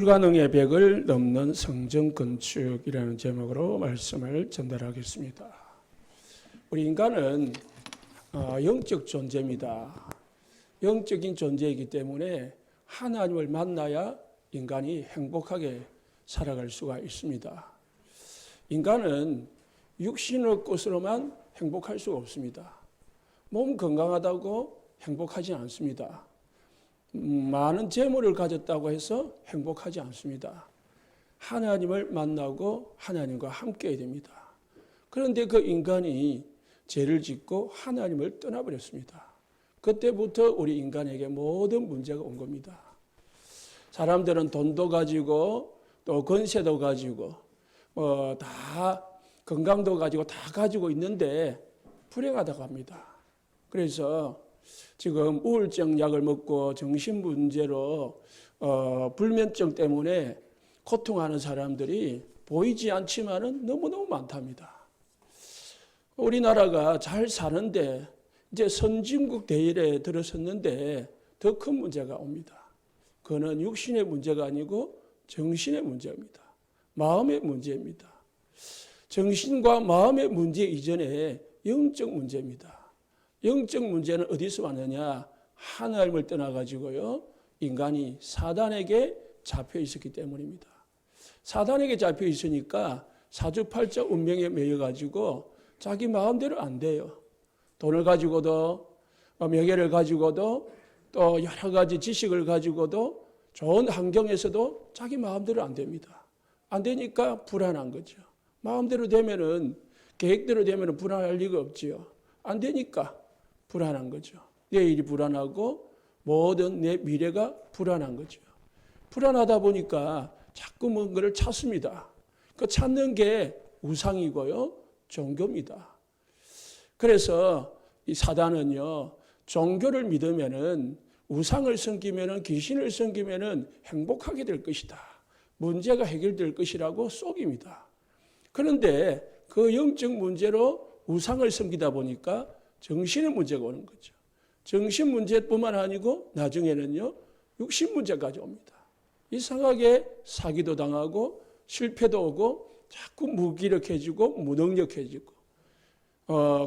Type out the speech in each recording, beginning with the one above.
불가능의 벽을 넘는 성전 건축이라는 제목으로 말씀을 전달하겠습니다. 우리 인간은 영적 존재입니다. 영적인 존재이기 때문에 하나님을 만나야 인간이 행복하게 살아갈 수가 있습니다. 인간은 육신의 것으로만 행복할 수가 없습니다. 몸 건강하다고 행복하지 않습니다. 많은 재물을 가졌다고 해서 행복하지 않습니다. 하나님을 만나고 하나님과 함께 해야 됩니다. 그런데 그 인간이 죄를 짓고 하나님을 떠나버렸습니다. 그때부터 우리 인간에게 모든 문제가 온 겁니다. 사람들은 돈도 가지고 또 권세도 가지고 다 건강도 가지고 다 가지고 있는데 불행하다고 합니다. 그래서 지금 우울증 약을 먹고 정신 문제로 불면증 때문에 고통하는 사람들이 보이지 않지만은 너무너무 많답니다. 우리나라가 잘 사는데 이제 선진국 대열에 들어섰는데 더 큰 문제가 옵니다. 그거는 육신의 문제가 아니고 정신의 문제입니다. 마음의 문제입니다. 정신과 마음의 문제 이전에 영적 문제입니다. 영적 문제는 어디서 왔느냐? 하나님을 떠나가지고요, 인간이 사단에게 잡혀 있었기 때문입니다. 사단에게 잡혀 있으니까 사주팔자 운명에 매여가지고 자기 마음대로 안 돼요. 돈을 가지고도, 명예를 가지고도, 또 여러 가지 지식을 가지고도 좋은 환경에서도 자기 마음대로 안 됩니다. 안 되니까 불안한 거죠. 마음대로 되면은, 계획대로 되면은 불안할 리가 없지요. 안 되니까 불안한 거죠. 내일이 불안하고 모든 내 미래가 불안한 거죠. 불안하다 보니까 자꾸 뭔가를 찾습니다. 그 찾는 게 우상이고요, 종교입니다. 그래서 이 사단은요, 종교를 믿으면은, 우상을 섬기면은, 귀신을 섬기면은 행복하게 될 것이다. 문제가 해결될 것이라고 속입니다. 그런데 그 영적 문제로 우상을 섬기다 보니까 정신의 문제가 오는 거죠. 정신 문제뿐만 아니고 나중에는요, 육신 문제까지 옵니다. 이상하게 사기도 당하고 실패도 오고 자꾸 무기력해지고 무능력해지고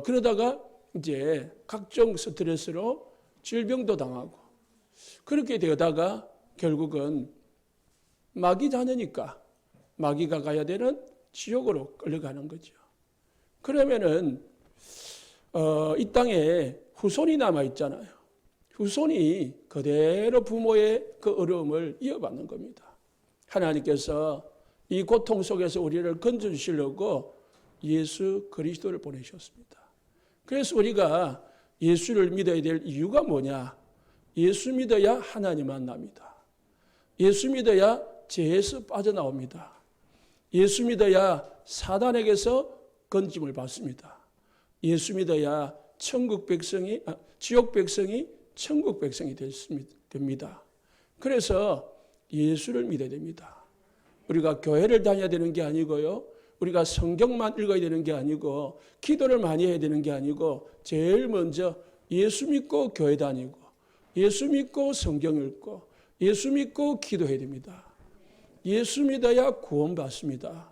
그러다가 이제 각종 스트레스로 질병도 당하고 그렇게 되다가 결국은 마귀 자녀니까 마귀가 가야 되는 지옥으로 끌려가는 거죠. 그러면은 이 땅에 후손이 남아있잖아요. 후손이 그대로 부모의 그 어려움을 이어받는 겁니다. 하나님께서 이 고통 속에서 우리를 건져주시려고 예수 그리스도를 보내셨습니다. 그래서 우리가 예수를 믿어야 될 이유가 뭐냐? 예수 믿어야 하나님 만납니다. 예수 믿어야 죄에서 빠져나옵니다. 예수 믿어야 사단에게서 건짐을 받습니다. 예수 믿어야 지옥 백성이 천국 백성이 됩니다. 그래서 예수를 믿어야 됩니다. 우리가 교회를 다녀야 되는 게 아니고요, 우리가 성경만 읽어야 되는 게 아니고, 기도를 많이 해야 되는 게 아니고, 제일 먼저 예수 믿고 교회 다니고, 예수 믿고 성경 읽고, 예수 믿고 기도해야 됩니다. 예수 믿어야 구원받습니다.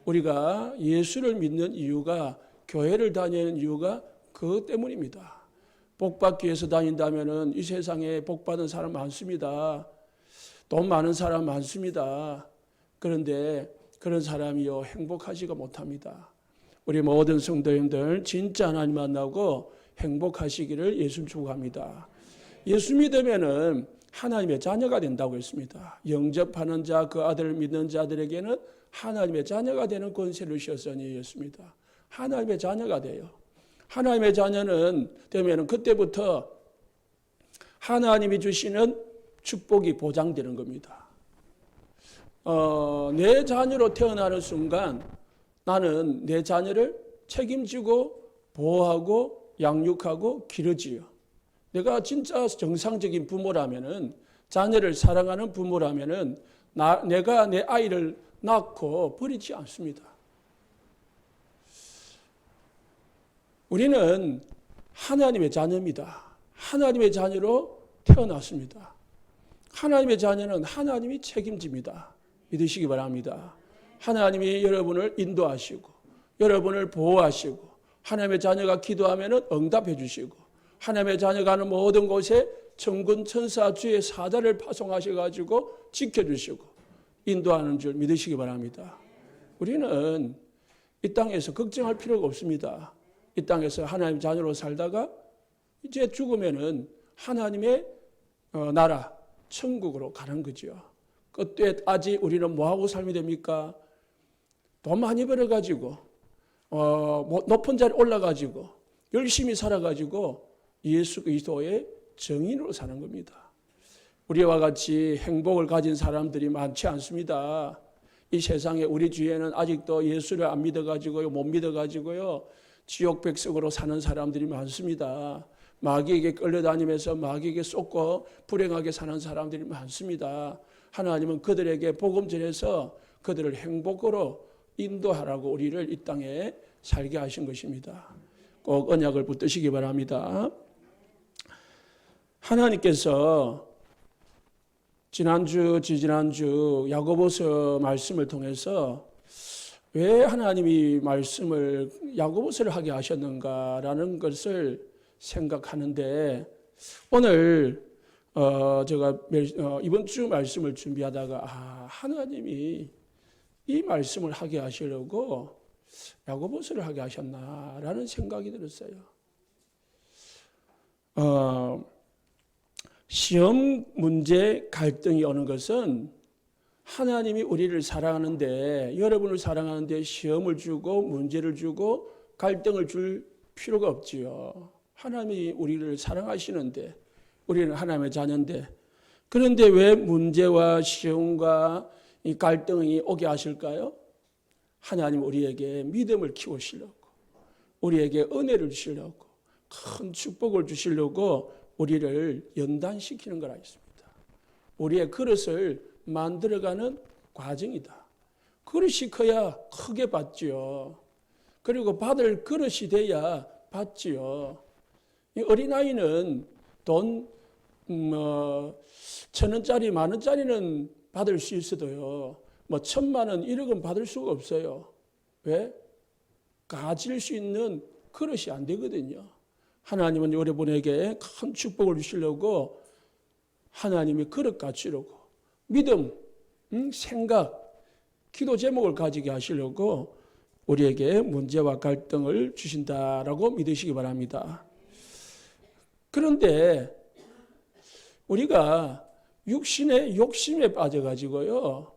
우리가 예수를 믿는 이유가, 교회를 다니는 이유가 그것 때문입니다. 복 받기 위해서 다닌다면은 이 세상에 복 받은 사람 많습니다. 돈 많은 사람 많습니다. 그런데 그런 사람이요, 행복하지가 못합니다. 우리 모든 성도님들 진짜 하나님 만나고 행복하시기를 예수 축복합니다. 예수 믿으면은 하나님의 자녀가 된다고 했습니다. 영접하는 자, 그 아들을 믿는 자들에게는 하나님의 자녀가 되는 권세를 주셨으니 였습니다. 하나님의 자녀가 돼요. 하나님의 자녀는 되면은 그때부터 하나님이 주시는 축복이 보장되는 겁니다. 내 자녀로 태어나는 순간 나는 내 자녀를 책임지고 보호하고 양육하고 기르지요. 내가 진짜 정상적인 부모라면은, 자녀를 사랑하는 부모라면은 내가 내 아이를 낳고 버리지 않습니다. 우리는 하나님의 자녀입니다. 하나님의 자녀로 태어났습니다. 하나님의 자녀는 하나님이 책임집니다. 믿으시기 바랍니다. 하나님이 여러분을 인도하시고 여러분을 보호하시고 하나님의 자녀가 기도하면 응답해 주시고 하나님의 자녀가 하는 모든 곳에 천군 천사 주의 사자를 파송하셔가지고 지켜주시고 인도하는 줄 믿으시기 바랍니다. 우리는 이 땅에서 걱정할 필요가 없습니다. 이 땅에서 하나님 자녀로 살다가 이제 죽으면은 하나님의 나라 천국으로 가는 거죠. 그때까지 우리는 뭐하고 삶이 됩니까? 돈 많이 벌어가지고 높은 자리에 올라가지고 열심히 살아가지고 예수 그리스도의 정인으로 사는 겁니다. 우리와 같이 행복을 가진 사람들이 많지 않습니다. 이 세상에 우리 주위에는 아직도 예수를 안 믿어가지고요, 못 믿어가지고요, 지옥 백성으로 사는 사람들이 많습니다. 마귀에게 끌려다니면서 마귀에게 쏟고 불행하게 사는 사람들이 많습니다. 하나님은 그들에게 복음 전해서 그들을 행복으로 인도하라고 우리를 이 땅에 살게 하신 것입니다. 꼭 언약을 붙드시기 바랍니다. 하나님께서 지난주, 지지난주 야고보서 말씀을 통해서 왜 하나님이 말씀을 야고보서를 하게 하셨는가라는 것을 생각하는데 오늘 제가 이번 주 말씀을 준비하다가 하나님이 이 말씀을 하게 하시려고 야고보서를 하게 하셨나라는 생각이 들었어요. 시험 문제 갈등이 오는 것은 하나님이 우리를 사랑하는데 여러분을 사랑하는데 시험을 주고 문제를 주고 갈등을 줄 필요가 없지요. 하나님이 우리를 사랑하시는데 우리는 하나님의 자녀인데 그런데 왜 문제와 시험과 이 갈등이 오게 하실까요? 하나님 우리에게 믿음을 키우시려고 우리에게 은혜를 주시려고 큰 축복을 주시려고 우리를 연단시키는 거라 했습니다. 우리의 그릇을 만들어가는 과정이다. 그릇이 커야 크게 받지요. 그리고 받을 그릇이 돼야 받지요. 어린아이는 돈 1,000원짜리, 10,000원짜리는 받을 수 있어도요. 1,000,000원, 1억은 받을 수가 없어요. 왜? 가질 수 있는 그릇이 안 되거든요. 하나님은 여러분에게 큰 축복을 주시려고 하나님이 그릇 갖추려고 믿음, 생각, 기도 제목을 가지게 하시려고 우리에게 문제와 갈등을 주신다라고 믿으시기 바랍니다. 그런데 우리가 육신의 욕심에 빠져가지고요.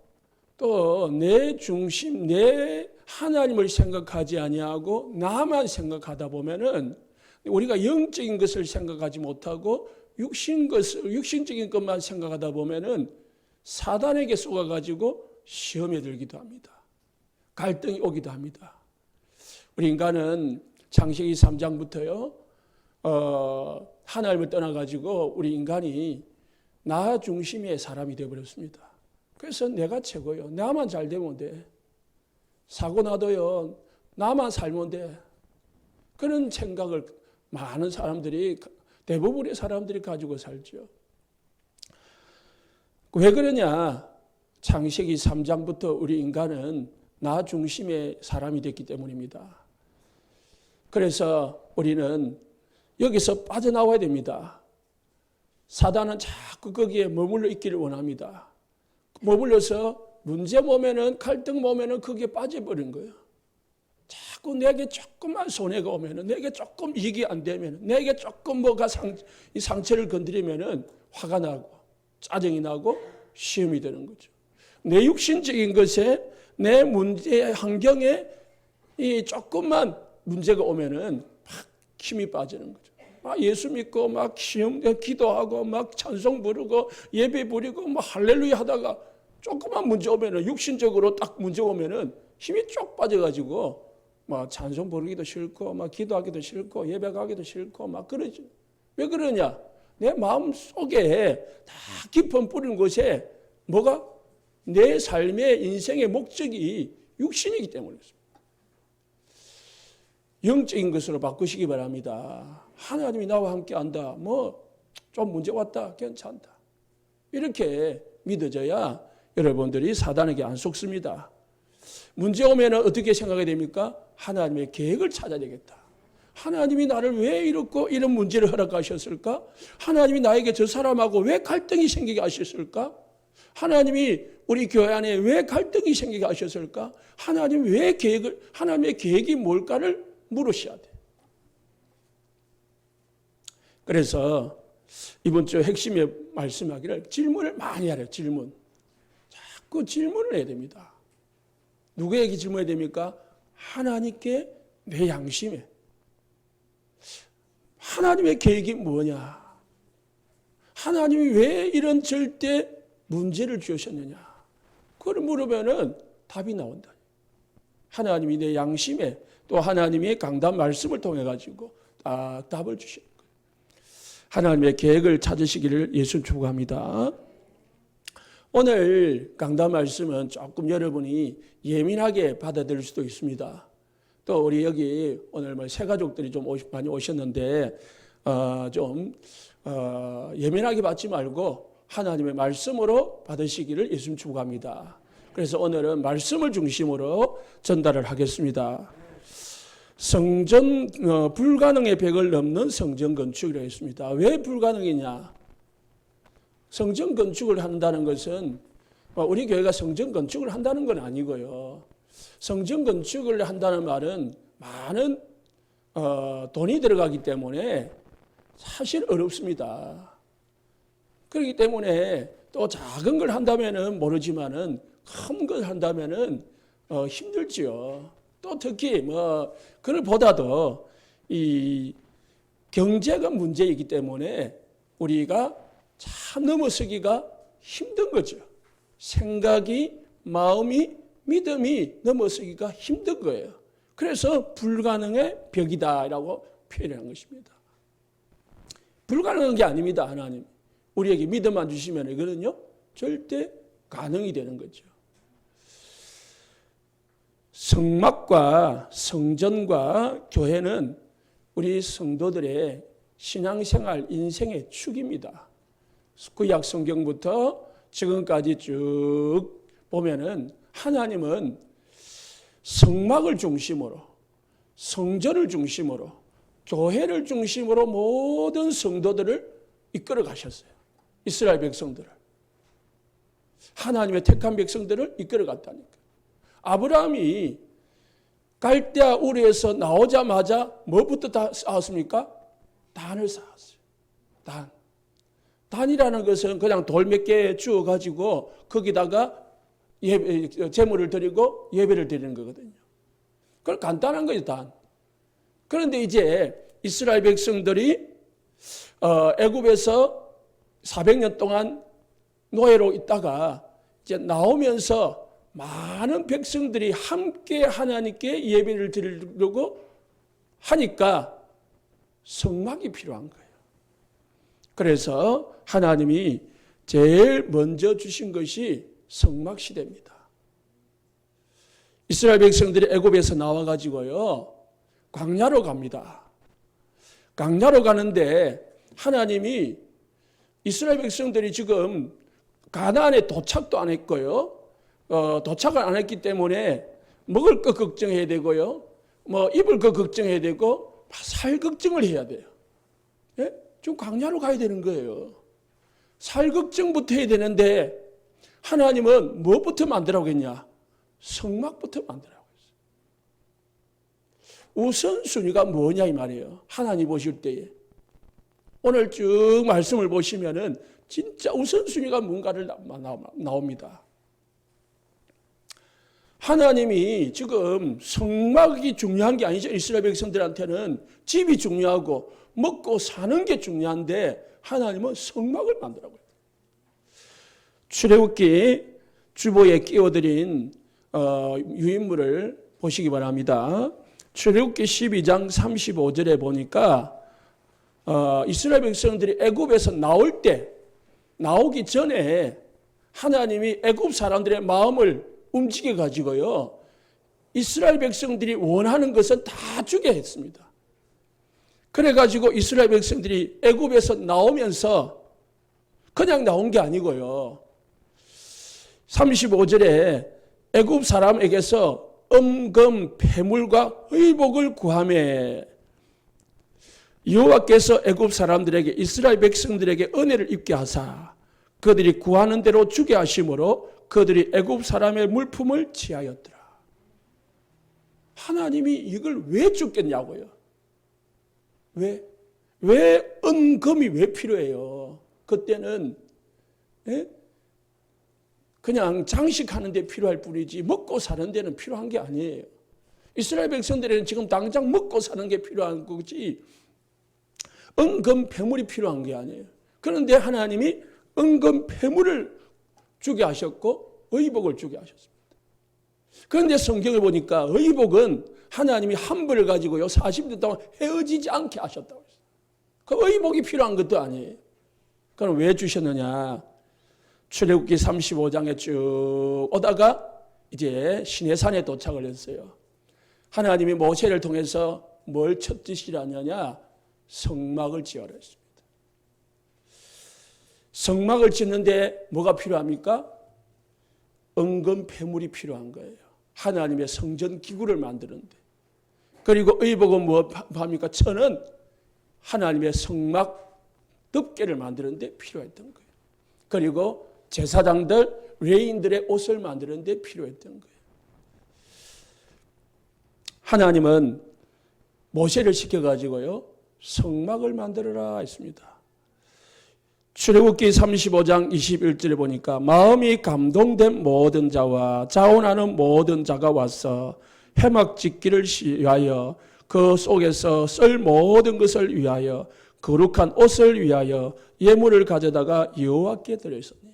또 내 중심, 내 하나님을 생각하지 아니하고 나만 생각하다 보면은 우리가 영적인 것을 생각하지 못하고 육신적인 것만 생각하다 보면은 사단에게 속아가지고 시험에 들기도 합니다. 갈등이 오기도 합니다. 우리 인간은 창세기 3장부터요, 하나님을 떠나가지고 우리 인간이 나 중심의 사람이 되어버렸습니다. 그래서 내가 최고요. 나만 잘 되면 돼. 사고 나도요, 나만 살면 돼. 그런 생각을 많은 사람들이, 대부분의 사람들이 가지고 살죠. 왜 그러냐? 창세기 3장부터 우리 인간은 나 중심의 사람이 됐기 때문입니다. 그래서 우리는 여기서 빠져나와야 됩니다. 사단은 자꾸 거기에 머물러 있기를 원합니다. 머물러서 문제 보면은 갈등 보면은 거기에 빠져버린 거예요. 자꾸 내게 조금만 손해가 오면은 내게 조금 이익이 안 되면은 내게 조금 뭐가 이 상처를 건드리면은 화가 나고 짜증이 나고 시험이 되는 거죠. 내 육신적인 것에 내 문제 환경에 이 조금만 문제가 오면은 막 힘이 빠지는 거죠. 막 예수 믿고 막 시험 기도하고 막 찬송 부르고 예배 부리고 막 할렐루야 하다가 조금만 문제 오면은 육신적으로 딱 문제 오면은 힘이 쭉 빠져가지고 막 찬송 부르기도 싫고 막 기도하기도 싫고 예배 가기도 싫고 막 그러죠. 왜 그러냐? 내 마음 속에 다 깊은 뿌린 곳에 뭐가 내 삶의 인생의 목적이 육신이기 때문이었습니다. 영적인 것으로 바꾸시기 바랍니다. 하나님이 나와 함께 한다. 뭐 좀 문제 왔다. 괜찮다. 이렇게 믿어져야 여러분들이 사단에게 안 속습니다. 문제 오면 어떻게 생각이 됩니까? 하나님의 계획을 찾아야 되겠다. 하나님이 나를 왜 이런 문제를 허락하셨을까? 하나님이 나에게 저 사람하고 왜 갈등이 생기게 하셨을까? 하나님이 우리 교회 안에 왜 갈등이 생기게 하셨을까? 하나님의 계획이 뭘까를 물으셔야 돼. 그래서 이번 주 핵심에 말씀하기를 질문을 많이 하래요. 질문. 자꾸 질문을 해야 됩니다. 누구에게 질문해야 됩니까? 하나님께 내 양심에. 하나님의 계획이 뭐냐? 하나님이 왜 이런 절대 문제를 주셨느냐? 그걸 물으면은 답이 나온다. 하나님이 내 양심에 또 하나님의 강단 말씀을 통해 가지고 딱 답을 주시는 거예요. 하나님의 계획을 찾으시기를 예수 축복합니다. 오늘 강단 말씀은 조금 여러분이 예민하게 받아들일 수도 있습니다. 또 우리 여기 오늘 새 가족들이 좀 많이 오셨는데 예민하게 받지 말고 하나님의 말씀으로 받으시기를 예수님 축복합니다. 그래서 오늘은 말씀을 중심으로 전달을 하겠습니다. 불가능의 벽을 넘는 성전 건축이라고 했습니다. 왜 불가능이냐? 성전 건축을 한다는 것은 우리 교회가 성전 건축을 한다는 건 아니고요. 성전 건축을 한다는 말은 많은 돈이 들어가기 때문에 사실 어렵습니다. 그렇기 때문에 또 작은 걸 한다면은 모르지만은 큰 걸 한다면은 힘들지요. 또 특히 그걸 보다도 이 경제가 문제이기 때문에 우리가 참 넘어서기가 힘든 거죠. 생각이, 마음이, 믿음이 넘어서기가 힘든 거예요. 그래서 불가능의 벽이다라고 표현한 것입니다. 불가능한 게 아닙니다. 하나님 우리에게 믿음만 주시면 이거는요 절대 가능이 되는 거죠. 성막과 성전과 교회는 우리 성도들의 신앙생활, 인생의 축입니다. 구약 성경부터 지금까지 쭉 보면은 하나님은 성막을 중심으로, 성전을 중심으로, 교회를 중심으로 모든 성도들을 이끌어 가셨어요. 이스라엘 백성들을. 하나님의 택한 백성들을 이끌어 갔다니까. 아브라함이 갈대아 우르에서 나오자마자 뭐부터 다 쌓았습니까? 단을 쌓았어요. 단. 단이라는 것은 그냥 돌 몇 개 주워가지고 거기다가 제물을 드리고 예배를 드리는 거거든요. 그건 간단한 거예요, 단. 그런데 이제 이스라엘 백성들이 애굽에서 400년 동안 노예로 있다가 이제 나오면서 많은 백성들이 함께 하나님께 예배를 드리려고 하니까 성막이 필요한 거예요. 그래서 하나님이 제일 먼저 주신 것이 성막 시대입니다. 이스라엘 백성들이 애굽에서 나와가지고요 광야로 갑니다. 광야로 가는데 하나님이 이스라엘 백성들이 지금 가나안에 도착도 안 했고요. 도착을 안 했기 때문에 먹을 거 걱정해야 되고요. 입을 거 걱정해야 되고 살 걱정을 해야 돼요. 예? 좀 광야로 가야 되는 거예요. 살 걱정부터 해야 되는데 하나님은 무엇부터 만들라고 했냐? 성막부터 만들라고 했어요. 우선순위가 뭐냐 이 말이에요. 하나님 보실 때에. 오늘 쭉 말씀을 보시면은 진짜 우선순위가 뭔가를 나옵니다. 하나님이 지금 성막이 중요한 게 아니죠. 이스라엘 백성들한테는 집이 중요하고 먹고 사는 게 중요한데 하나님은 성막을 만들라고 해요. 출애굽기 주보에 끼워드린 유인물을 보시기 바랍니다. 출애굽기 12장 35절에 보니까 이스라엘 백성들이 애굽에서 나오기 전에 하나님이 애굽 사람들의 마음을 움직여 가지고요 이스라엘 백성들이 원하는 것은 다 주게 했습니다. 그래 가지고 이스라엘 백성들이 애굽에서 나오면서 그냥 나온 게 아니고요. 35절에 애굽 사람에게서 은금 패물과 의복을 구하매 여호와께서 애굽 사람들에게 이스라엘 백성들에게 은혜를 입게 하사 그들이 구하는 대로 주게 하심으로 그들이 애굽 사람의 물품을 취하였더라. 하나님이 이걸 왜 주겠냐고요. 왜 은금이 왜 필요해요? 그때는 그냥 장식하는 데 필요할 뿐이지 먹고 사는 데는 필요한 게 아니에요. 이스라엘 백성들에는 지금 당장 먹고 사는 게 필요한 거지 은금 패물이 필요한 게 아니에요. 그런데 하나님이 은금 패물을 주게 하셨고 의복을 주게 하셨습니다. 그런데 성경을 보니까 의복은 하나님이 한 벌을 가지고요 40년 동안 헤어지지 않게 하셨다고 했어요. 그 의복이 필요한 것도 아니에요. 그럼 왜 주셨느냐? 출애굽기 35장에 쭉 오다가 이제 시내산에 도착을 했어요. 하나님이 모세를 통해서 뭘 첫 지시하느냐? 성막을 지어라 했습니다. 성막을 짓는데 뭐가 필요합니까? 은금 패물이 필요한 거예요. 하나님의 성전 기구를 만드는데. 그리고 의복은 뭐합니까? 천은 하나님의 성막 덮개를 만드는데 필요했던 거예요. 그리고 제사장들, 레위인들의 옷을 만드는데 필요했던 거예요. 하나님은 모세를 시켜가지고요 성막을 만들어라 했습니다. 출애굽기 35장 21절에 보니까 마음이 감동된 모든 자와 자원하는 모든 자가 와서 회막 짓기를 위하여 그 속에서 쓸 모든 것을 위하여 거룩한 옷을 위하여 예물을 가져다가 여호와께 드렸으니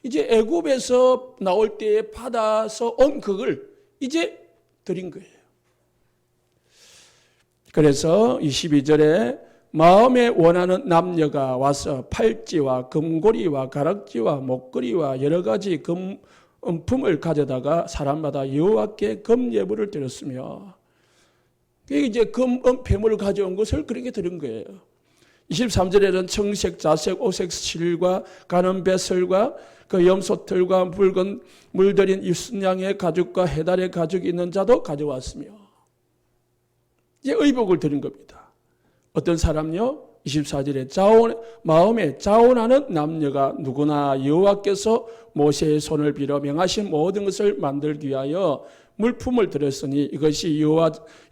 이제 애굽에서 나올 때에 받아서 온 그걸 이제 드린 거예요. 그래서 22절에 마음에 원하는 남녀가 와서 팔찌와 금고리와 가락지와 목걸이와 여러 가지 금품을 가져다가 사람마다 여호와께 금예물을 드렸으며 이제 금패물을 가져온 것을 그렇게 드린 거예요. 23절에는 청색, 자색, 오색 실과 가는 배설과 그 염소털과 붉은 물들인 이순양의 가죽과 해달의 가죽이 있는 자도 가져왔으며 이제 의복을 드린 겁니다. 어떤 사람요? 24절에 마음에 자원하는 남녀가 누구나 여호와께서 모세의 손을 빌어 명하신 모든 것을 만들기 위하여 물품을 드렸으니 이것이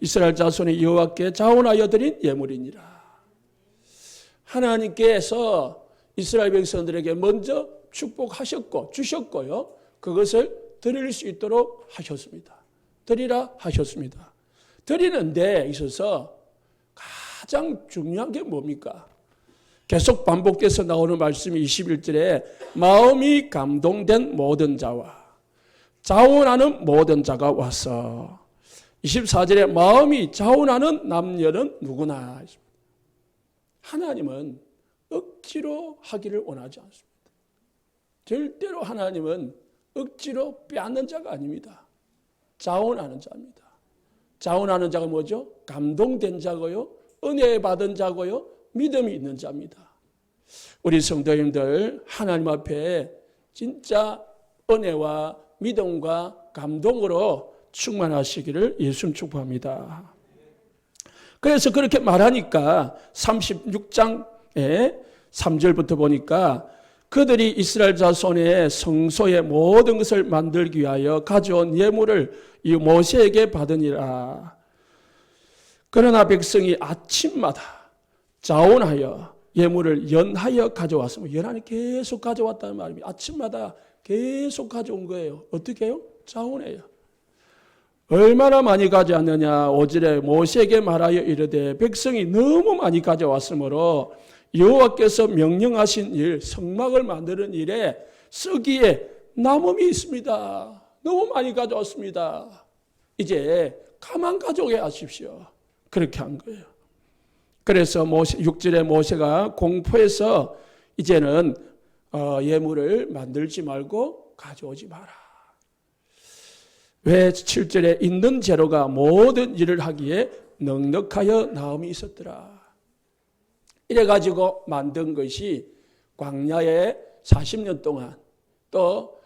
이스라엘 자손이 여호와께 자원하여 드린 예물이니라. 하나님께서 이스라엘 백성들에게 먼저 축복하셨고 주셨고요. 그것을 드릴 수 있도록 하셨습니다. 드리라 하셨습니다. 드리는 데 있어서 가장 중요한 게 뭡니까? 계속 반복돼서 나오는 말씀이 21절에 마음이 감동된 모든 자와 자원하는 모든 자가 와서 24절에 마음이 자원하는 남녀는 누구나 하나님은 억지로 하기를 원하지 않습니다. 절대로 하나님은 억지로 빼앗는 자가 아닙니다. 자원하는 자입니다. 자원하는 자가 뭐죠? 감동된 자고요. 은혜 받은 자고요. 믿음이 있는 자입니다. 우리 성도님들 하나님 앞에 진짜 은혜와 믿음과 감동으로 충만하시기를 예수님 축복합니다. 그래서 그렇게 말하니까 36장에 3절부터 보니까 그들이 이스라엘 자손의 성소의 모든 것을 만들기 위하여 가져온 예물을 이 모세에게 받으니라. 그러나 백성이 아침마다 자원하여 예물을 연하여 가져왔으면 연하니 계속 가져왔다는 말입니다. 아침마다 계속 가져온 거예요. 어떻게 해요? 자원해요. 얼마나 많이 가져왔느냐. 5절에 모세에게 말하여 이르되 백성이 너무 많이 가져왔으므로 여호와께서 명령하신 일, 성막을 만드는 일에 쓰기에 남음이 있습니다. 너무 많이 가져왔습니다. 이제 가만 가져오게 하십시오. 그렇게 한 거예요. 그래서 6절에 모세가 공포해서 이제는 예물을 만들지 말고 가져오지 마라. 왜 7절에 있는 재료가 모든 일을 하기에 넉넉하여 나음이 있었더라. 이래가지고 만든 것이 광야에 40년 동안 또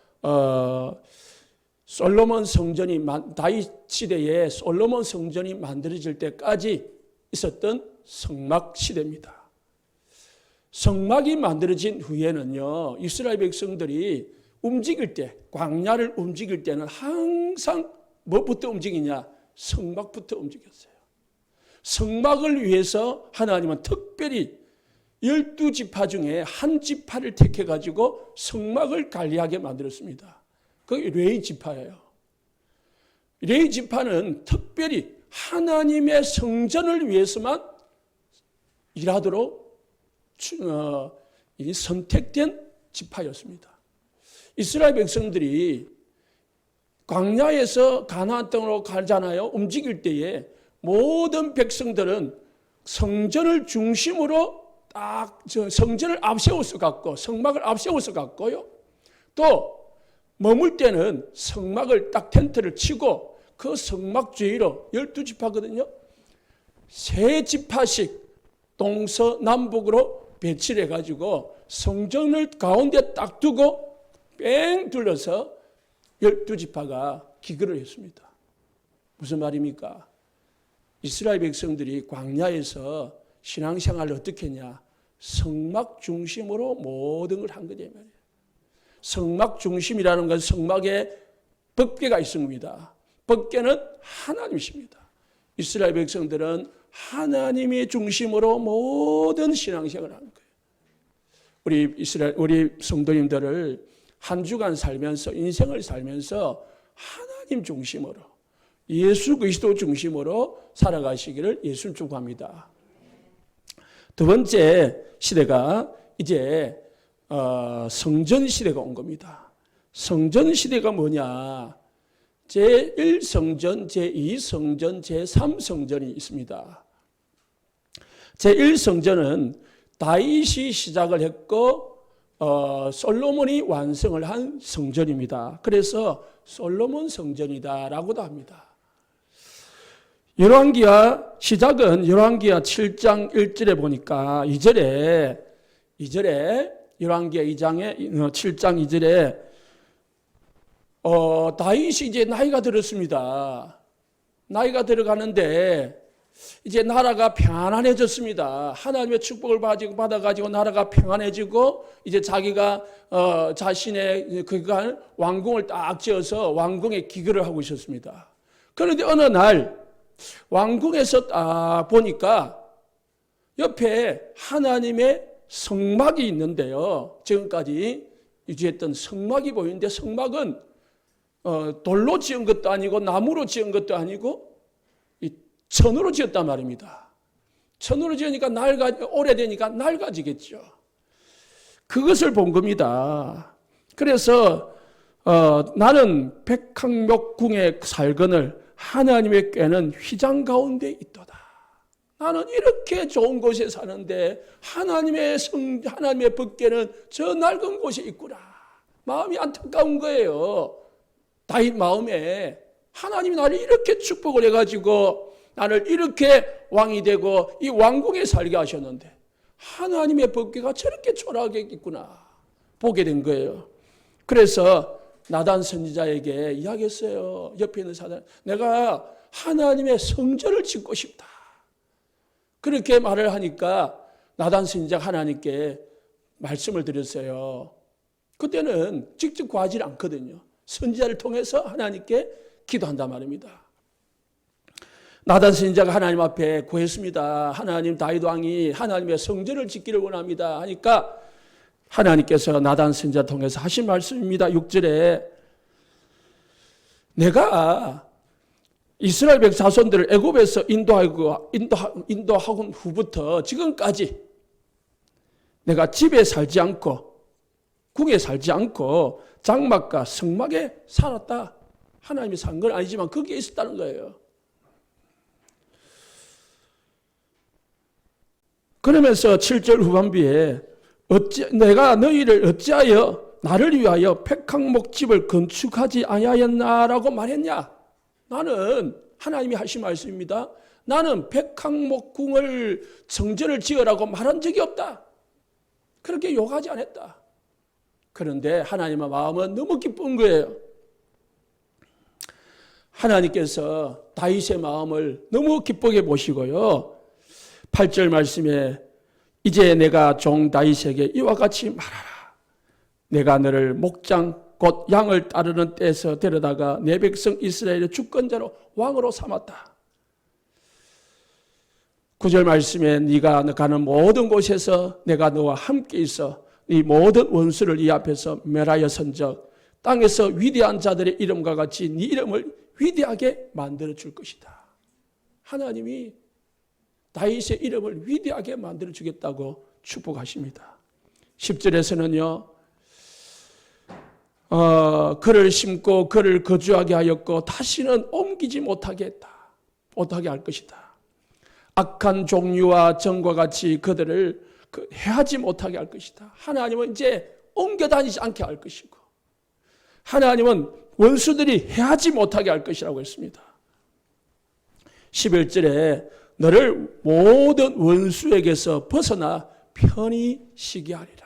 솔로몬 성전이 다윗 시대에 솔로몬 성전이 만들어질 때까지 있었던 성막 시대입니다. 성막이 만들어진 후에는요, 이스라엘 백성들이 움직일 때, 광야를 움직일 때는 항상 뭐부터 움직이냐? 성막부터 움직였어요. 성막을 위해서 하나님은 특별히 12지파 중에 한 지파를 택해가지고 성막을 관리하게 만들었습니다. 그게 레위 지파예요. 레위 지파는 특별히 하나님의 성전을 위해서만 일하도록 선택된 지파였습니다. 이스라엘 백성들이 광야에서 가나안 땅으로 가잖아요. 움직일 때에 모든 백성들은 성전을 중심으로 딱 성전을 앞세워서 갔고 성막을 앞세워서 갔고요. 또 머물 때는 성막을 딱 텐트를 치고 그 성막 주위로 12지파거든요. 3지파씩 동서남북으로 배치를 해가지고 성전을 가운데 딱 두고 뺑 둘러서 12지파가 기근을 했습니다. 무슨 말입니까? 이스라엘 백성들이 광야에서 신앙생활을 어떻게 했냐? 성막 중심으로 모든 걸 한 거죠. 성막 중심이라는 것은 성막에 법궤가 있습니다. 법궤는 하나님이십니다. 이스라엘 백성들은 하나님의 중심으로 모든 신앙생활을 하는 거예요. 우리 성도님들을 한 주간 살면서 인생을 살면서 하나님 중심으로 예수 그리스도 중심으로 살아가시기를 예수님 축복합니다. 두 번째 시대가 이제 성전 시대가 온 겁니다. 성전 시대가 뭐냐? 제1성전, 제2성전, 제3성전이 있습니다. 제1성전은 다윗이 시작을 했고 솔로몬이 완성을 한 성전입니다. 그래서 솔로몬 성전이다라고도 합니다. 열왕기하 시작은 열왕기하 7장 1절에 보니까 2절에 열왕기하 7장 2절에 다윗이 이제 나이가 들었습니다. 나이가 들어가는데 이제 나라가 평안해졌습니다. 하나님의 축복을 받아가지고 나라가 평안해지고 이제 자기가 자신의 그간 왕궁을 딱 지어서 왕궁에 기거를 하고 있었습니다. 그런데 어느 날 왕궁에서 딱 보니까 옆에 하나님의 성막이 있는데요. 지금까지 유지했던 성막이 보이는데 성막은 돌로 지은 것도 아니고 나무로 지은 것도 아니고 천으로 지었단 말입니다. 천으로 지으니까 오래되니까 낡아지겠죠. 그것을 본 겁니다. 그래서 나는 백항목궁에 살거늘 하나님의 꾀는 휘장 가운데 있도다. 나는 이렇게 좋은 곳에 사는데 하나님의 법궤는 저 낡은 곳에 있구나. 마음이 안타까운 거예요. 다윗 마음에 하나님이 나를 이렇게 축복을 해가지고 나를 이렇게 왕이 되고 이 왕궁에 살게 하셨는데 하나님의 법궤가 저렇게 초라하게 있구나 보게 된 거예요. 그래서 나단 선지자에게 이야기했어요. 옆에 있는 사람, 내가 하나님의 성전을 짓고 싶다. 그렇게 말을 하니까 나단 선지자가 하나님께 말씀을 드렸어요. 그때는 직접 구하지 않거든요. 선지자를 통해서 하나님께 기도한단 말입니다. 나단 선지자가 하나님 앞에 구했습니다. 하나님, 다윗 왕이 하나님의 성전을 짓기를 원합니다 하니까 하나님께서 나단 선지자 통해서 하신 말씀입니다. 6절에 내가 이스라엘 백자손들을 애굽에서 인도하고 후부터 지금까지 내가 집에 살지 않고 궁에 살지 않고 장막과 성막에 살았다. 하나님이 산 건 아니지만 거기에 있었다는 거예요. 그러면서 7절 후반부에 내가 너희를 어찌하여 나를 위하여 백항목집을 건축하지 아니하였나라고 말했냐? 나는 하나님이 하신 말씀입니다. 나는 백항목궁을 성전을 지으라고 말한 적이 없다. 그렇게 욕하지 않았다. 그런데 하나님의 마음은 너무 기쁜 거예요. 하나님께서 다윗의 마음을 너무 기쁘게 보시고요. 8절 말씀에 이제 내가 종 다윗에게 이와 같이 말하라. 내가 너를 목장 곧 양을 따르는 때에서 데려다가 내 백성 이스라엘의 주권자로 왕으로 삼았다. 9절 말씀에 네가 가는 모든 곳에서 내가 너와 함께 있어 네 모든 원수를 네 앞에서 멸하여 선적 땅에서 위대한 자들의 이름과 같이 네 이름을 위대하게 만들어 줄 것이다. 하나님이 다윗의 이름을 위대하게 만들어 주겠다고 축복하십니다. 10절에서는요. 그를 심고 그를 거주하게 하였고 다시는 옮기지 못하게 했다. 못하게 할 것이다. 악한 종류와 정과 같이 그들을 해하지 못하게 할 것이다. 하나님은 이제 옮겨 다니지 않게 할 것이고 하나님은 원수들이 해하지 못하게 할 것이라고 했습니다. 11절에 너를 모든 원수에게서 벗어나 편히 쉬게 하리라.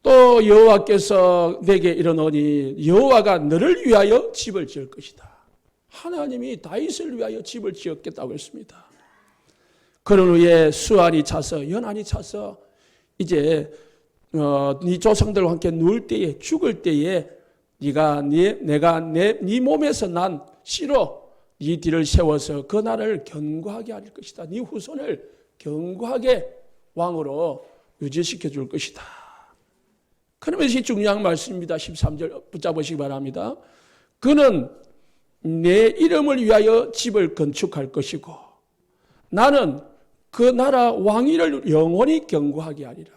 또 여호와께서 내게 이르노니 여호와가 너를 위하여 집을 지을 것이다. 하나님이 다윗을 위하여 집을 지었겠다고 했습니다. 그런 후에 수완이 차서 연한이 차서 이제 네 조상들과 함께 누울 때에 죽을 때에 내가 네 몸에서 난 씨로 네 뒤를 세워서 그 나라를 견고하게 할 것이다. 네 후손을 견고하게 왕으로 유지시켜 줄 것이다. 그러면서 이 중요한 말씀입니다. 13절 붙잡으시기 바랍니다. 그는 내 이름을 위하여 집을 건축할 것이고 나는 그 나라 왕위를 영원히 견고하게 하리라.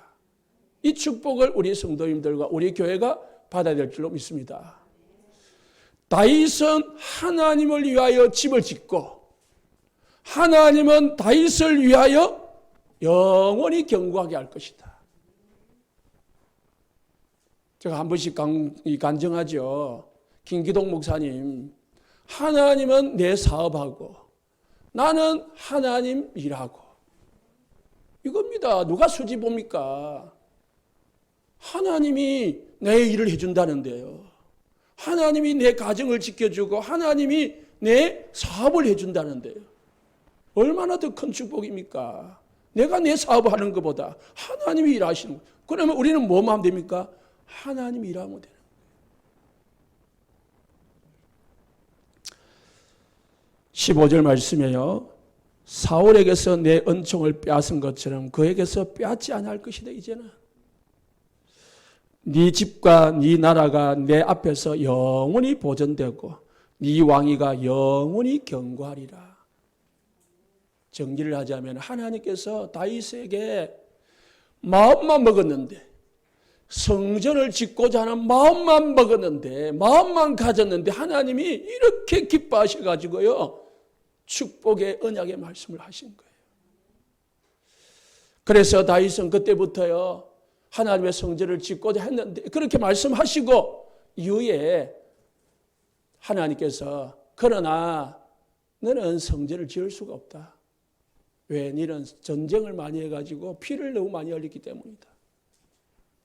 이 축복을 우리 성도님들과 우리 교회가 받아야 될 줄로 믿습니다. 다윗은 하나님을 위하여 집을 짓고 하나님은 다윗을 위하여 영원히 견고하게 할 것이다. 제가 한 번씩 간증하죠. 김기동 목사님, 하나님은 내 사업하고 나는 하나님 일하고 이겁니다. 누가 수지 봅니까? 하나님이 내 일을 해준다는데요. 하나님이 내 가정을 지켜주고 하나님이 내 사업을 해준다는데요. 얼마나 더 큰 축복입니까? 내가 내 사업을 하는 것보다 하나님이 일하시는 거예요. 그러면 우리는 뭐만 하면 됩니까? 하나님이 일하면 되는 거예요. 15절 말씀에요. 사울에게서 내 은총을 빼앗은 것처럼 그에게서 빼앗지 않을 것이다. 이제는 네 집과 네 나라가 내 앞에서 영원히 보존되고 네 왕위가 영원히 견고하리라. 정리를 하자면 하나님께서 다윗에게 마음만 먹었는데 성전을 짓고자 하는 마음만 먹었는데 마음만 가졌는데 하나님이 이렇게 기뻐하셔가지고요 축복의 언약의 말씀을 하신 거예요. 그래서 다윗은 그때부터요 하나님의 성전을 짓고자 했는데 그렇게 말씀하시고 이후에 하나님께서 그러나 너는 성전을 지을 수가 없다. 왜? 너는 전쟁을 많이 해가지고 피를 너무 많이 흘렸기 때문이다.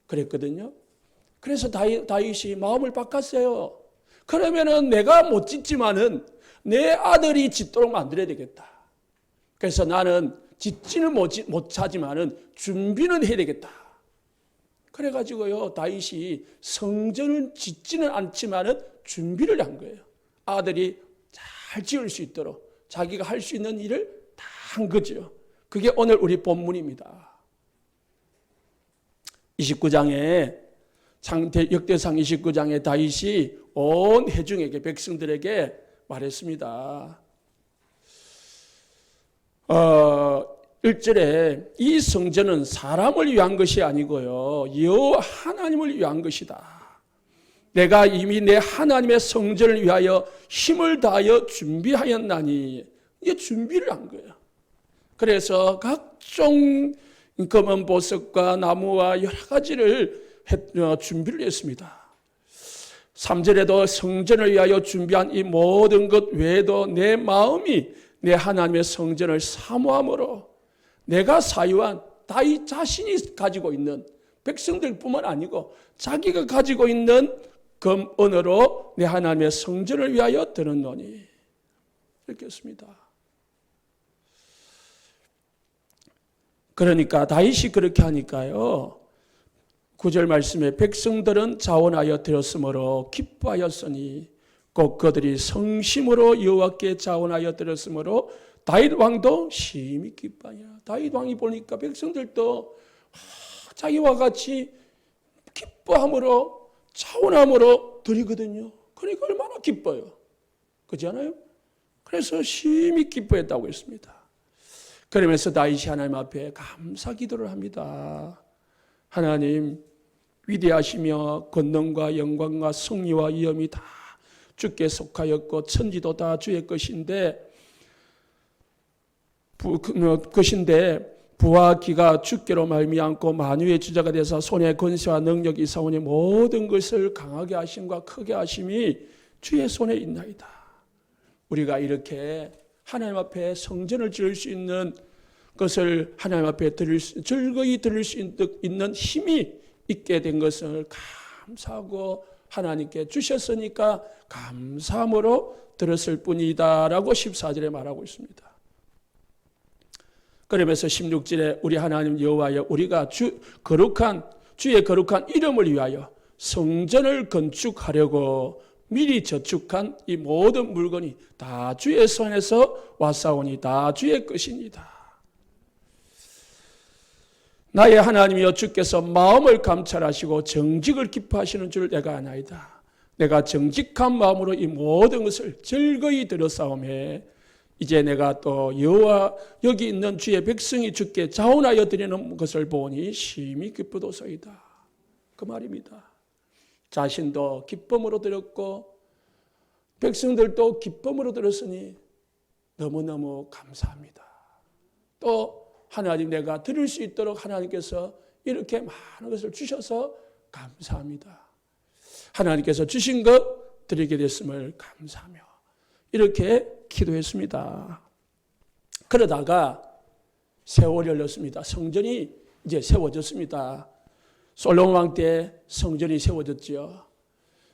그랬거든요. 그래서 다윗이 마음을 바꿨어요. 그러면은 내가 못 짓지만은 내 아들이 짓도록 만들어야 되겠다. 그래서 나는 짓지는 못하지만은 준비는 해야 되겠다. 그래가지고요 다윗이 성전을 짓지는 않지만은 준비를 한 거예요. 아들이 잘 지을 수 있도록 자기가 할 수 있는 일을 다 한 거죠. 그게 오늘 우리 본문입니다. 29장에 역대상 29장에 다윗이 온 회중에게 백성들에게 말했습니다. 1절에 이 성전은 사람을 위한 것이 아니고요 여호와 하나님을 위한 것이다. 내가 이미 내 하나님의 성전을 위하여 힘을 다하여 준비하였나니 이게 준비를 한 거예요. 그래서 각종 검은 보석과 나무와 여러 가지를 준비를 했습니다. 3절에도 성전을 위하여 준비한 이 모든 것 외에도 내 마음이 내 하나님의 성전을 사모함으로 내가 사유한 다윗 자신이 가지고 있는, 백성들뿐만 아니고 자기가 가지고 있는 금은으로 내 하나님의 성전을 위하여 드렸노니, 이렇게 했습니다. 그러니까 다윗이 그렇게 하니까요, 9절 말씀에 백성들은 자원하여 드렸으므로 기뻐하였으니 곧 그들이 성심으로 여호와께 자원하여 드렸으므로 다윗 왕도 심히 기뻐하니라. 다윗 왕이 보니까 백성들도 자기와 같이 기뻐함으로 자원함으로 드리거든요. 그러니까 얼마나 기뻐요. 그렇지 않아요? 그래서 심히 기뻐했다고 했습니다. 그러면서 다윗이 하나님 앞에 감사 기도를 합니다. 하나님, 위대하시며 권능과 영광과 승리와 위엄이 다 주께 속하였고 천지도 다 주의 것인데 부와 기가 주께로 말미암고 만유의 주자가 되사 손에 권세와 능력이 사오니 모든 것을 강하게 하심과 크게 하심이 주의 손에 있나이다. 우리가 이렇게 하나님 앞에 성전을 지을 수 있는 것을 하나님 앞에 즐거이 드릴 수 있는 힘이 있게 된 것을 감사하고 하나님께 주셨으니까 감사함으로 들었을 뿐이다라고 14절에 말하고 있습니다. 그러면서 16절에 우리 하나님 여호와여, 우리가 주의 거룩한 이름을 위하여 성전을 건축하려고 미리 저축한 이 모든 물건이 다 주의 손에서 왔사오니 다 주의 것입니다. 나의 하나님이여, 주께서 마음을 감찰하시고 정직을 기뻐하시는 줄 내가 아나이다. 내가 정직한 마음으로 이 모든 것을 즐거이 드렸사오매 이제 내가 또 여호와 여기 있는 주의 백성이 주께 자원하여 드리는 것을 보니 심히 기쁘도소이다. 그 말입니다. 자신도 기쁨으로 드렸고 백성들도 기쁨으로 드렸으니 너무너무 감사합니다. 또 하나님, 내가 드릴 수 있도록 하나님께서 이렇게 많은 것을 주셔서 감사합니다. 하나님께서 주신 것 드리게 됐음을 감사하며 이렇게 기도했습니다. 그러다가 세월이 흘렀습니다. 성전이 이제 세워졌습니다. 솔로몬 왕 때 성전이 세워졌지요.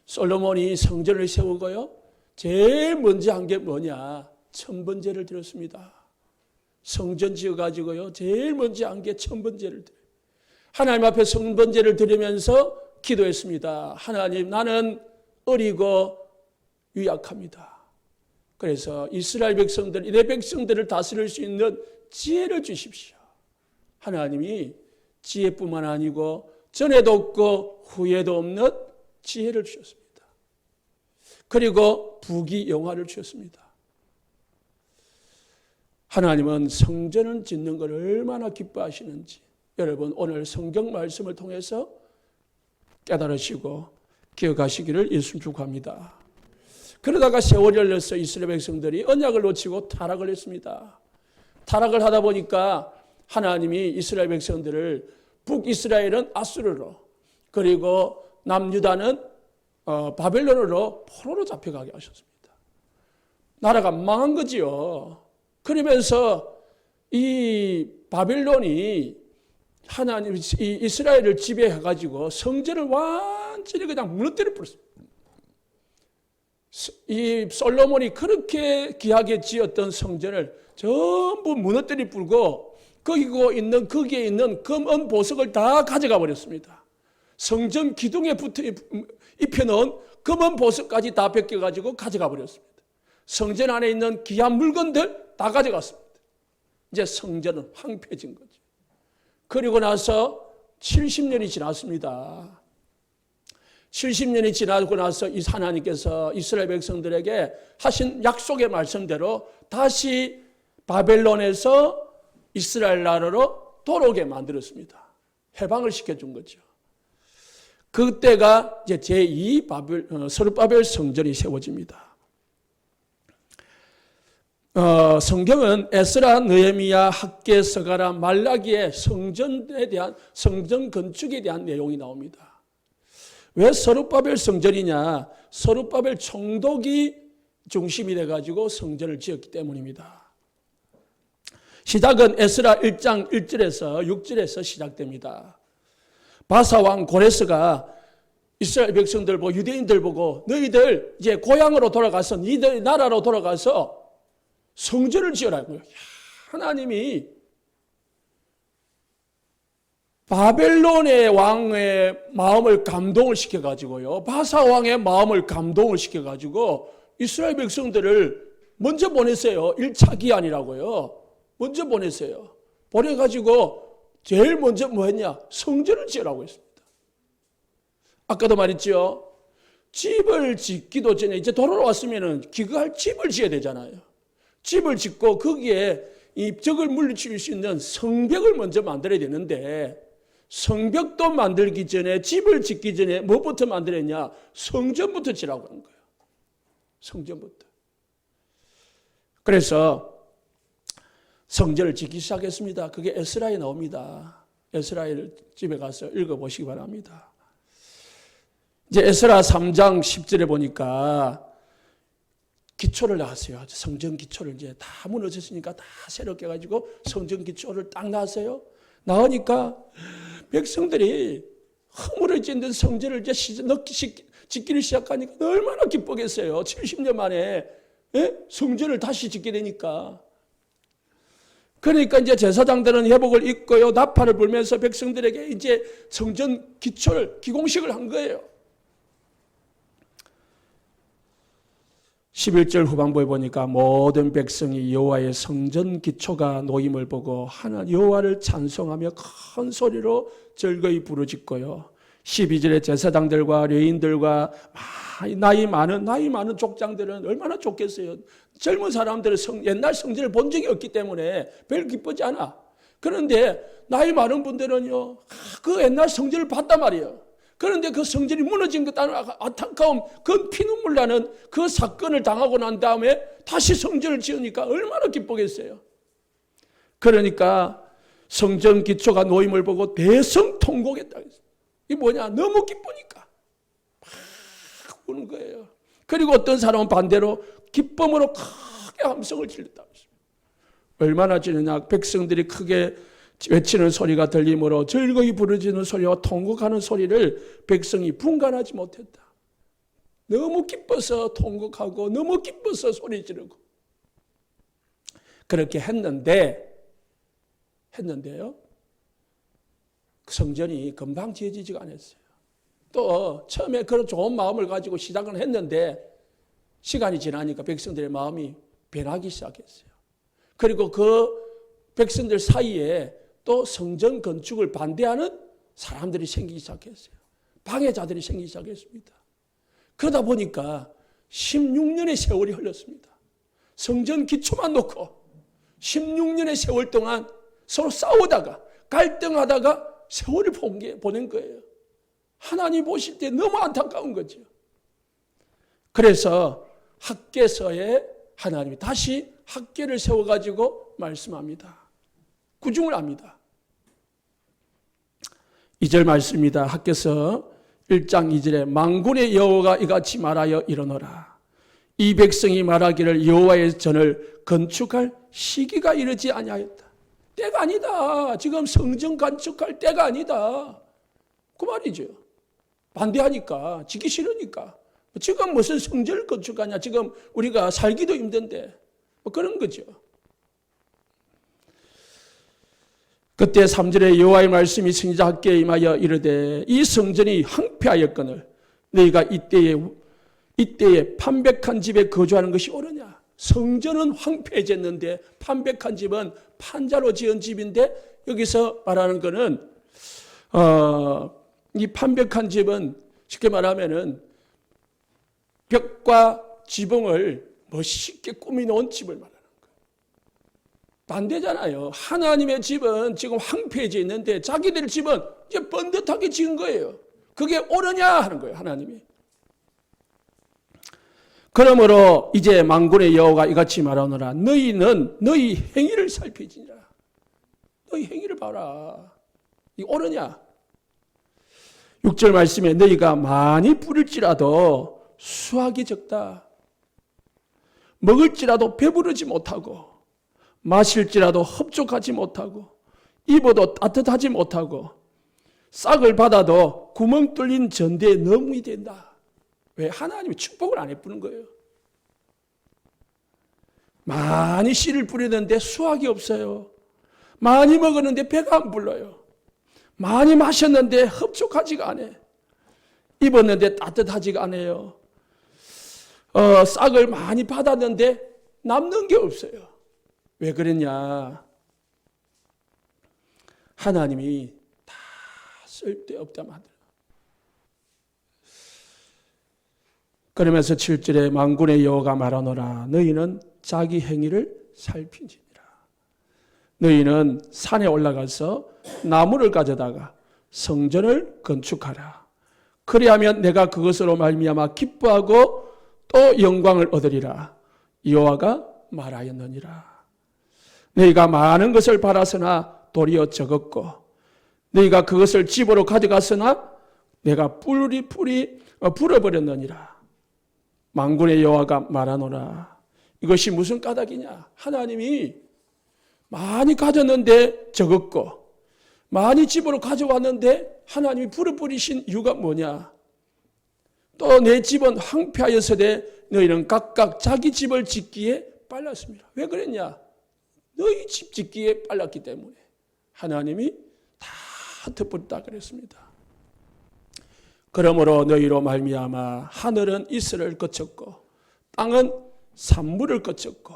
솔로몬이 성전을 세우고요, 제일 먼저 한 게 뭐냐? 천번제를 드렸습니다. 성전 지어가지고요, 제일 먼저 한 게 천번제를 드려요. 하나님 앞에 천번제를 드리면서 기도했습니다. 하나님, 나는 어리고 유약합니다. 그래서 이스라엘 백성들, 내 백성들을 다스릴 수 있는 지혜를 주십시오. 하나님이 지혜뿐만 아니고 전에도 없고 후에도 없는 지혜를 주셨습니다. 그리고 부귀영화를 주셨습니다. 하나님은 성전을 짓는 걸 얼마나 기뻐하시는지 여러분 오늘 성경 말씀을 통해서 깨달으시고 기억하시기를 예수 축복합니다. 그러다가 세월이 흘러서 이스라엘 백성들이 언약을 놓치고 타락을 했습니다. 타락을 하다 보니까 하나님이 이스라엘 백성들을 북이스라엘은 아수르로, 그리고 남유다는 바벨론으로 포로로 잡혀가게 하셨습니다. 나라가 망한 거지요. 그러면서 이 바벨론이 하나님, 이 이스라엘을 지배해가지고 성전을 완전히 그냥 무너뜨려 버렸습니다. 이 솔로몬이 그렇게 귀하게 지었던 성전을 전부 무너뜨려 뿌리고 거기에 있는 금은 보석을 다 가져가 버렸습니다. 성전 기둥에 입혀놓은 금은 보석까지 다 벗겨가지고 가져가 버렸습니다. 성전 안에 있는 귀한 물건들 다 가져갔습니다. 이제 성전은 황폐해진 거죠. 그리고 나서 70년이 지났습니다. 70년이 지나고 나서 이 하나님께서 이스라엘 백성들에게 하신 약속의 말씀대로 다시 바벨론에서 이스라엘 나라로 돌아오게 만들었습니다. 해방을 시켜준 거죠. 그때가 이제 제2 서룹바벨 성전이 세워집니다. 성경은 에스라, 느헤미야, 학개, 스가랴, 말라기의 성전 건축에 대한 내용이 나옵니다. 왜 서룹바벨 성전이냐? 서룹바벨 총독이 중심이 돼가지고 성전을 지었기 때문입니다. 시작은 에스라 1장 1절에서 6절에서 시작됩니다. 바사왕 고레스가 이스라엘 백성들 보고 유대인들 보고 너희들 이제 고향으로 돌아가서 너희들 나라로 돌아가서 성전을 지으라고요. 하나님이 바벨론의 왕의 마음을 감동을 시켜가지고요. 바사 왕의 마음을 감동을 시켜가지고 이스라엘 백성들을 먼저 보냈어요. 1차 기한이라고요. 먼저 보냈어요. 보내가지고 제일 먼저 뭐 했냐? 성전을 지으라고 했습니다. 아까도 말했죠. 집을 짓기도 전에 이제 돌아왔으면 기거할 집을 지어야 되잖아요. 집을 짓고 거기에 이 적을 물리칠 수 있는 성벽을 먼저 만들어야 되는데 성벽도 만들기 전에 집을 짓기 전에 뭐부터 만들었냐? 성전부터 지라고 하는 거예요. 성전부터. 그래서 성전을 짓기 시작했습니다. 그게 에스라에 나옵니다. 에스라엘 집에 가서 읽어보시기 바랍니다. 이제 에스라 3장 10절에 보니까 기초를 나왔어요. 성전 기초를 이제 다 무너졌으니까 다 새롭게 해가지고 성전 기초를 딱 나왔어요. 나오니까 백성들이 허물어진 성전을 이제 짓기를 시작하니까 얼마나 기쁘겠어요. 70년 만에 성전을 다시 짓게 되니까. 그러니까 이제 제사장들은 회복을 입고요. 나팔을 불면서 백성들에게 이제 성전 기초를 기공식을 한 거예요. 11절 후반부에 보니까 모든 백성이 여호와의 성전 기초가 놓임을 보고 여호와를 찬송하며 큰 소리로 즐거이 부르짖고요. 12절에 제사장들과 레위인들과 나이 많은 족장들은 얼마나 좋겠어요. 젊은 사람들은 옛날 성전을 본 적이 없기 때문에 별 기쁘지 않아. 그런데 나이 많은 분들은요, 그 옛날 성전을 봤단 말이에요. 그런데 그 성전이 무너진 것 안타까움, 그 피눈물 나는 그 사건을 당하고 난 다음에 다시 성전을 지으니까 얼마나 기쁘겠어요. 그러니까 성전 기초가 놓임을 보고 대성통곡했다. 이게 뭐냐? 너무 기쁘니까 막 우는 거예요. 그리고 어떤 사람은 반대로 기쁨으로 크게 함성을 질렀다. 얼마나 지느냐? 백성들이 크게 외치는 소리가 들리므로 즐거이 부르짖는 소리와 통곡하는 소리를 백성이 분간하지 못했다. 너무 기뻐서 통곡하고 너무 기뻐서 소리 지르고 그렇게 했는데요. 성전이 금방 지어지지가 않았어요. 또 처음에 그런 좋은 마음을 가지고 시작을 했는데 시간이 지나니까 백성들의 마음이 변하기 시작했어요. 그리고 그 백성들 사이에 또 성전 건축을 반대하는 사람들이 생기기 시작했어요. 방해자들이 생기기 시작했습니다. 그러다 보니까 16년의 세월이 흘렀습니다. 성전 기초만 놓고 16년의 세월 동안 서로 싸우다가 갈등하다가 세월을 보낸 거예요. 하나님 보실 때 너무 안타까운 거죠. 그래서 학개서에 하나님이 다시 학개를 세워가지고 말씀합니다. 구중을 합니다. 2절 말씀입니다. 학개서 1장 2절에 만군의 여호와가 이같이 말하여 이르노라. 이 백성이 말하기를 여호와의 전을 건축할 시기가 이르지 아니하였다. 때가 아니다. 지금 성전 건축할 때가 아니다. 그 말이죠. 반대하니까, 지기 싫으니까. 지금 무슨 성전을 건축하냐. 지금 우리가 살기도 힘든데. 뭐 그런 거죠. 그때 3절에 여호와의 말씀이 선지자 학개에 임하여 이르되 이 성전이 황폐하였거늘 너희가 이때에 판백한 집에 거주하는 것이 옳으냐. 성전은 황폐해졌는데 판백한 집은 판자로 지은 집인데 여기서 말하는 것은 이 판백한 집은 쉽게 말하면은 벽과 지붕을 멋있게 꾸미놓은 집을 말하는 거예요. 반대잖아요. 하나님의 집은 지금 황폐해져 있는데 자기들 집은 이제 번듯하게 지은 거예요. 그게 옳으냐 하는 거예요. 하나님이. 그러므로 이제 만군의 여호와가 이같이 말하노라. 너희는 너희 행위를 살피지니라. 너희 행위를 봐라. 이 옳으냐? 6절 말씀에 너희가 많이 부릴지라도 수확이 적다. 먹을지라도 배부르지 못하고 마실지라도 흡족하지 못하고 입어도 따뜻하지 못하고 싹을 받아도 구멍 뚫린 전대에 넘이 된다. 왜? 하나님이 축복을 안 해주는 거예요. 많이 씨를 뿌리는데 수확이 없어요. 많이 먹었는데 배가 안 불러요. 많이 마셨는데 흡족하지가 않아요. 입었는데 따뜻하지가 않아요. 싹을 많이 받았는데 남는 게 없어요. 왜 그랬냐? 하나님이 다 쓸데없다 만들어. 그러면서 7절에 만군의 여호와가 말하노라. 너희는 자기 행위를 살피지니라. 너희는 산에 올라가서 나무를 가져다가 성전을 건축하라. 그리하면 내가 그것으로 말미암아 기뻐하고 또 영광을 얻으리라. 여호와가 말하였느니라. 너희가 많은 것을 바라서나 도리어 적었고 너희가 그것을 집으로 가져갔으나 내가 불어버렸느니라. 만군의 여호와가 말하노라. 이것이 무슨 까닭이냐? 하나님이 많이 가졌는데 적었고 많이 집으로 가져왔는데 하나님이 불어버리신 이유가 뭐냐? 또 내 집은 황폐하였으되 너희는 각각 자기 집을 짓기에 빨랐습니다. 왜 그랬냐? 너희 집 짓기에 빨랐기 때문에 하나님이 다 흩어버렸다 그랬습니다. 그러므로 너희로 말미암아 하늘은 이슬을 거쳤고 땅은 산물을 거쳤고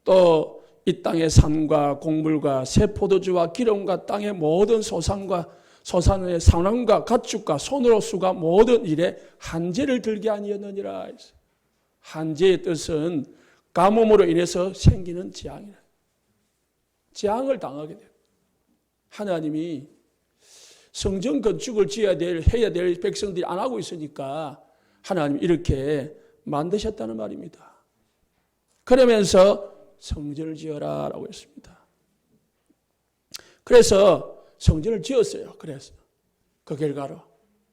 또 이 땅의 산과 곡물과 새 포도주와 기름과 땅의 모든 소산의 상황과 가축과 손으로 수가 모든 일에 한재를 들게 아니었느니라. 한재의 뜻은 가뭄으로 인해서 생기는 재앙이라. 재앙을 당하게 돼요. 하나님이 성전 건축을 해야 될 백성들이 안 하고 있으니까 하나님이 이렇게 만드셨다는 말입니다. 그러면서 성전을 지어라 라고 했습니다. 그래서 성전을 지었어요. 그래서 그 결과로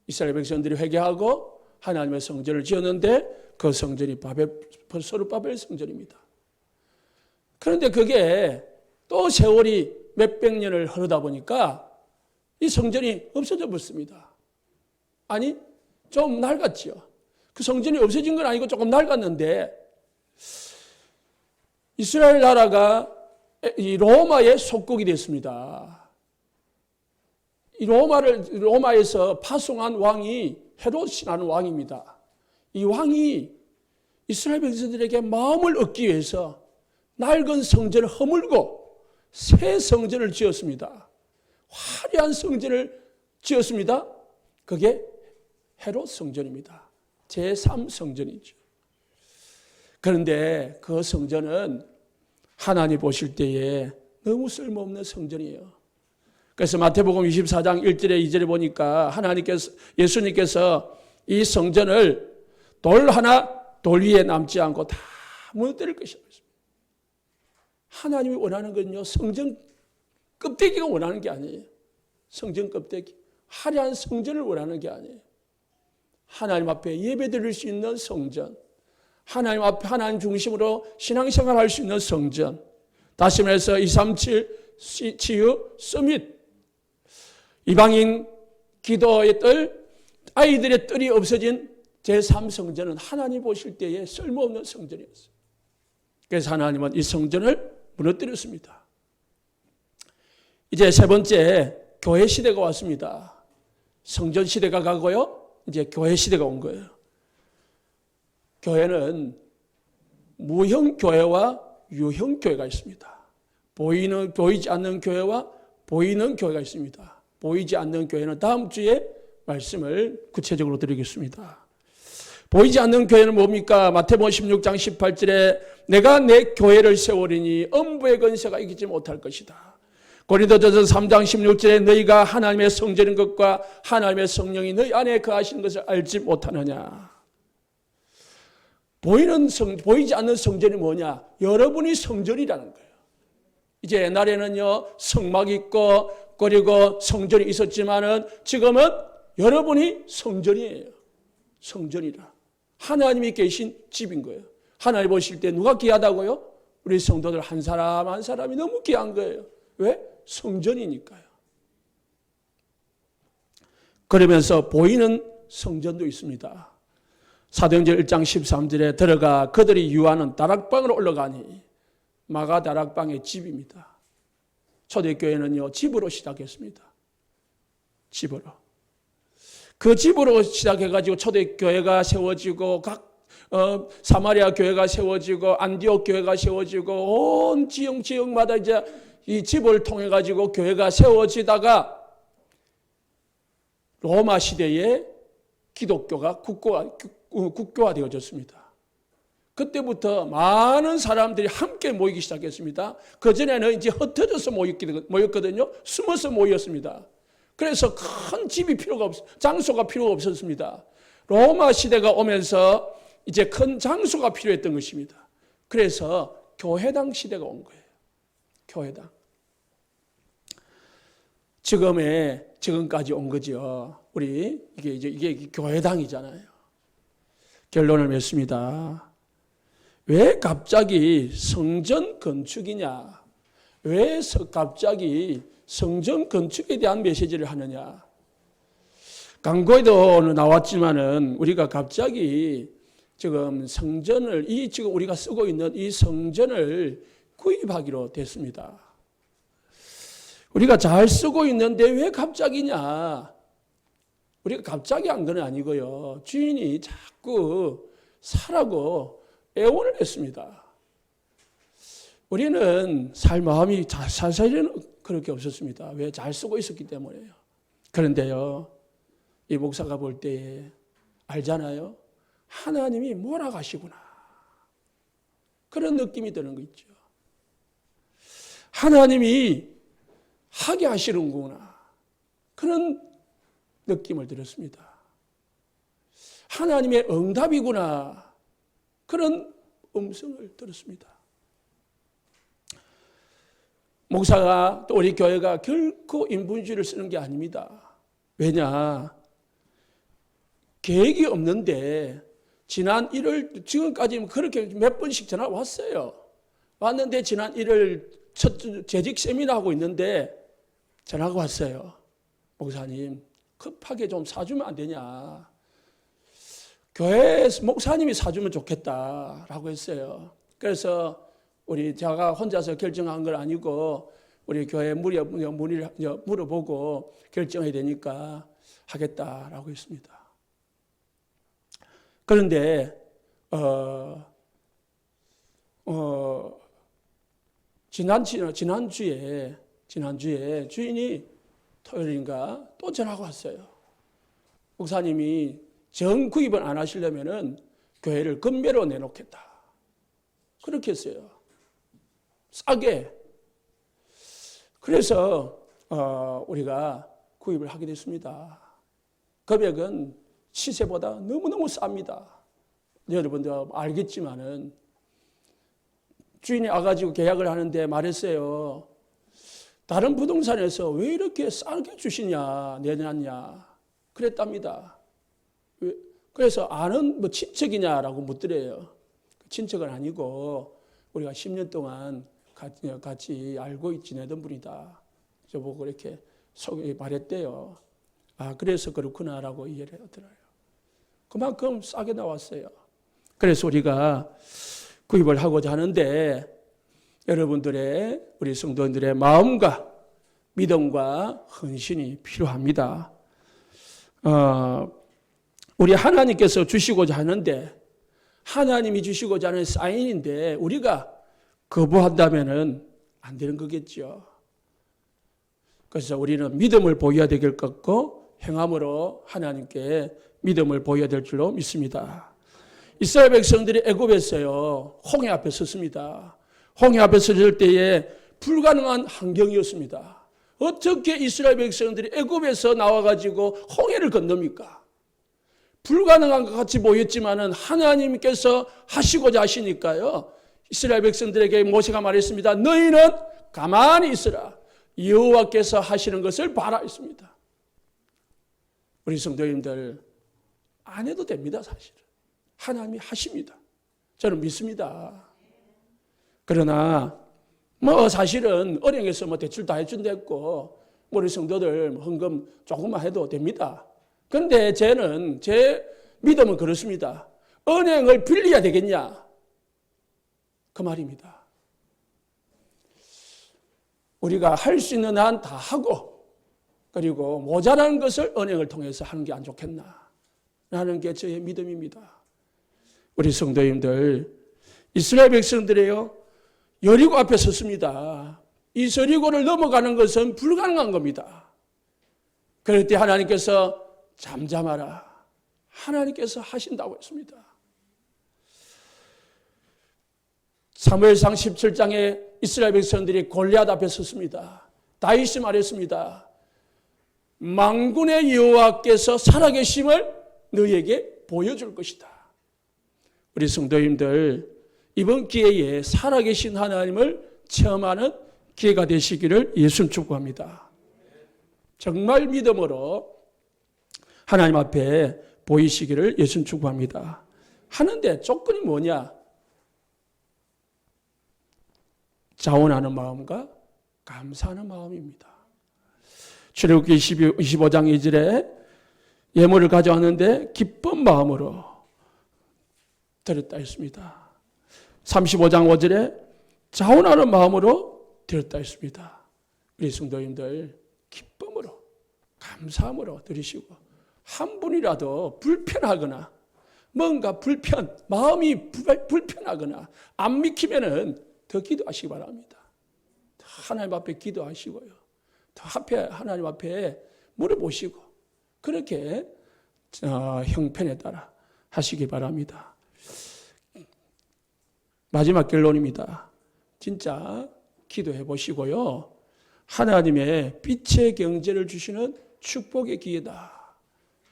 이스라엘 백성들이 회개하고 하나님의 성전을 지었는데 그 성전이 스룹바벨 성전입니다. 그런데 그게 또 세월이 몇백 년을 흐르다 보니까 이 성전이 없어져 버렸습니다. 아니 좀 낡았지요. 그 성전이 없어진 건 아니고 조금 낡았는데 이스라엘 나라가 이 로마의 속국이 됐습니다. 이 로마에서 파송한 왕이 헤롯이라는 왕입니다. 이 왕이 이스라엘 백성들에게 마음을 얻기 위해서 낡은 성전을 허물고 새 성전을 지었습니다. 화려한 성전을 지었습니다. 그게 헤롯 성전입니다. 제3성전이죠. 그런데 그 성전은 하나님 보실 때에 너무 쓸모없는 성전이에요. 그래서 마태복음 24장 1절에 2절에 보니까 예수님께서 이 성전을 돌 위에 남지 않고 다 무너뜨릴 것이라고 했습니다. 하나님이 원하는 건요, 성전 껍데기가 원하는 게 아니에요. 성전 껍데기. 화려한 성전을 원하는 게 아니에요. 하나님 앞에 예배 드릴 수 있는 성전. 하나님 앞에 하나님 중심으로 신앙생활 할 수 있는 성전. 다시 말해서 237 치유 서밋. 이방인 기도의 뜰, 아이들의 뜰이 없어진 제3성전은 하나님 보실 때에 쓸모없는 성전이었어요. 그래서 하나님은 이 성전을 무너뜨렸습니다. 이제 세 번째 교회 시대가 왔습니다. 성전 시대가 가고요. 이제 교회 시대가 온 거예요. 교회는 무형 교회와 유형 교회가 있습니다. 보이지 않는 교회와 보이는 교회가 있습니다. 보이지 않는 교회는 다음 주에 말씀을 구체적으로 드리겠습니다. 보이지 않는 교회는 뭡니까? 마태복음 16장 18절에 내가 내 교회를 세우리니 음부의 권세가 이기지 못할 것이다. 고린도전서 3장 16절에 너희가 하나님의 성전인 것과 하나님의 성령이 너희 안에 거하시는 것을 알지 못하느냐. 보이지 않는 성전이 뭐냐? 여러분이 성전이라는 거예요. 이제 옛날에는요, 성막이 있고, 그리고 성전이 있었지만은 지금은 여러분이 성전이에요. 성전이라. 하나님이 계신 집인 거예요. 하나님 보실 때 누가 귀하다고요? 우리 성도들 한 사람 한 사람이 너무 귀한 거예요. 왜? 성전이니까요. 그러면서 보이는 성전도 있습니다. 사도행전 1장 13절에 들어가 그들이 유하는 다락방으로 올라가니 마가 다락방의 집입니다. 초대교회는요, 집으로 시작했습니다. 집으로. 그 집으로 시작해가지고 초대교회가 세워지고 각 사마리아 교회가 세워지고 안디옥 교회가 세워지고 온 지역마다 이제 이 집을 통해 가지고 교회가 세워지다가 로마 시대에 기독교가 국교화되어졌습니다. 그때부터 많은 사람들이 함께 모이기 시작했습니다. 그전에는 이제 흩어져서 모였거든요. 숨어서 모였습니다. 그래서 큰 집이 장소가 필요가 없었습니다. 로마 시대가 오면서 이제 큰 장소가 필요했던 것입니다. 그래서 교회당 시대가 온 거예요. 교회당. 지금까지 온 거죠. 이게 교회당이잖아요. 결론을 맺습니다. 왜 갑자기 성전 건축이냐? 왜 갑자기 성전 건축에 대한 메시지를 하느냐? 강고에도 나왔지만은 우리가 갑자기 지금 성전을 지금 우리가 쓰고 있는 이 성전을 구입하기로 됐습니다. 우리가 잘 쓰고 있는데 왜 갑자기냐? 우리가 갑자기 한 건 아니고요. 주인이 자꾸 사라고 애원을 했습니다. 우리는 살 마음이 사실은 그렇게 없었습니다. 왜? 잘 쓰고 있었기 때문에요. 그런데요, 이 목사가 볼 때에 알잖아요. 하나님이 몰아가시구나. 그런 느낌이 드는 거 있죠. 하나님이 하게 하시는구나. 그런 느낌을 들었습니다. 하나님의 응답이구나. 그런 음성을 들었습니다. 목사가 또 우리 교회가 결코 인분주의를 쓰는 게 아닙니다. 왜냐? 계획이 없는데 지난 1월 지금까지 그렇게 몇 번씩 전화 왔어요. 왔는데 지난 1월 첫 재직 세미나 하고 있는데 전화가 왔어요. 목사님 급하게 좀 사주면 안 되냐. 교회 목사님이 사주면 좋겠다라고 했어요. 그래서 제가 혼자서 결정한 건 아니고 우리 교회 문의를 물어보고 결정해야 되니까 하겠다라고 했습니다. 그런데 지난주에 주인이 토요일인가 또 전화가 왔어요. 목사님이 정 구입을 안 하시려면은 교회를 금매로 내놓겠다. 그렇게 했어요. 싸게. 그래서 우리가 구입을 하게 됐습니다. 금액은 시세보다 너무너무 쌉니다. 여러분들 알겠지만은 주인이 와가지고 계약을 하는데 말했어요. 다른 부동산에서 왜 이렇게 싸게 주시냐, 내놨냐. 그랬답니다. 그래서 아는 친척이냐라고 묻더래요. 친척은 아니고 우리가 10년 동안 같이 알고 지내던 분이다. 저보고 이렇게 속에 말했대요. 아, 그래서 그렇구나라고 이해를 하더라고요. 그만큼 싸게 나왔어요. 그래서 우리가 구입을 하고자 하는데 여러분들의 우리 성도님들의 마음과 믿음과 헌신이 필요합니다. 우리 하나님께서 주시고자 하는데 하나님이 주시고자 하는 사인인데 우리가 거부한다면은 안 되는 거겠죠. 그래서 우리는 믿음을 보여야 될 것 같고 행함으로 하나님께 믿음을 보여야 될 줄로 믿습니다. 이스라엘 백성들이 애굽에서요 홍해 앞에 섰습니다. 홍해 앞에 섰을 때에 불가능한 환경이었습니다. 어떻게 이스라엘 백성들이 애굽에서 나와가지고 홍해를 건넙니까? 불가능한 것 같이 보였지만은 하나님께서 하시고자 하시니까요. 이스라엘 백성들에게 모세가 말했습니다. 너희는 가만히 있으라. 여호와께서 하시는 것을 봐라 했습니다. 우리 성도님들 안 해도 됩니다. 사실은. 하나님이 하십니다. 저는 믿습니다. 그러나 사실은 은행에서 대출 다 해준댔고 우리 성도들 헌금 조금만 해도 됩니다. 그런데 제 믿음은 그렇습니다. 은행을 빌려야 되겠냐? 그 말입니다. 우리가 할 수 있는 한 다 하고, 그리고 모자란 것을 은행을 통해서 하는 게 안 좋겠나 라는 게 저의 믿음입니다. 우리 성도님들, 이스라엘 백성들이요, 여리고 앞에 섰습니다. 이 여리고를 넘어가는 것은 불가능한 겁니다. 그럴 때 하나님께서 잠잠하라, 하나님께서 하신다고 했습니다. 사무엘상 17장에 이스라엘 백성들이 골리앗 앞에 섰습니다. 다윗이 말했습니다. 만군의 여호와께서 살아계심을 너희에게 보여줄 것이다. 우리 성도님들, 이번 기회에 살아계신 하나님을 체험하는 기회가 되시기를 예수님 축복합니다. 정말 믿음으로 하나님 앞에 보이시기를 예수님 축복합니다. 하는데 조건이 뭐냐? 자원하는 마음과 감사하는 마음입니다. 출애굽기 25장 2절에 예물을 가져왔는데 기쁜 마음으로 드렸다 했습니다. 35장 5절에 자원하는 마음으로 드렸다 했습니다. 우리 성도님들, 기쁨으로 감사함으로 드리시고, 한 분이라도 불편하거나 뭔가 마음이 불편하거나 안 믿기면은 더 기도하시기 바랍니다. 하나님 앞에 기도하시고요, 더 하나님 앞에 물어보시고, 그렇게 형편에 따라 하시기 바랍니다. 마지막 결론입니다. 진짜 기도해 보시고요, 하나님의 빛의 경제를 주시는 축복의 기회다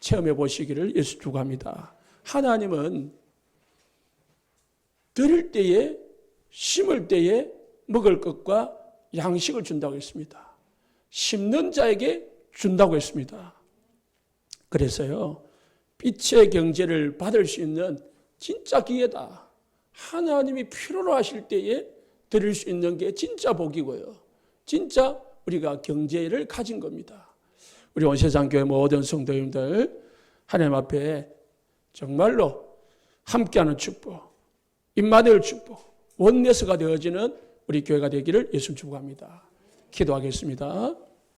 체험해 보시기를 예수 축복합니다. 하나님은 드릴 때에, 심을 때에 먹을 것과 양식을 준다고 했습니다. 심는 자에게 준다고 했습니다. 그래서요, 빛의 경제를 받을 수 있는 진짜 기회다. 하나님이 필요로 하실 때에 드릴 수 있는 게 진짜 복이고요, 진짜 우리가 경제를 가진 겁니다. 우리 온세상교회 모든 성도님들, 하나님 앞에 정말로 함께하는 축복, 임마누엘 축복, 원내스가 되어지는 우리 교회가 되기를 예수 축복합니다. 기도하겠습니다.